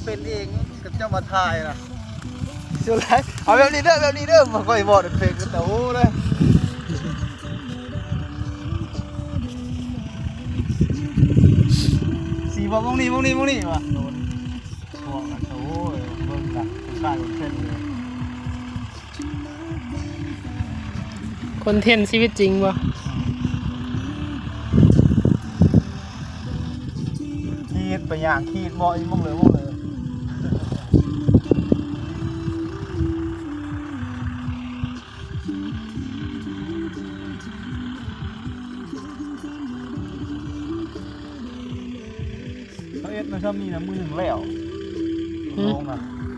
เป็นเองกับเจ้ามาทายนะเชื่อไรเอาแบบนี้เด้อมาค่อยบอกเพลงแต่โอ้เลยสีบอกมองนี่ว่ะโดนบอกกันโอ้ยเบิ่งกันข้างเส้นเลย คอนเทนต์ชีวิตจริงบ่ขีดไปอย่างขีดบ่อยมองเลยเขาเอ็ดมาชอบนี่นะมือหนึ่งแล้วลงนะ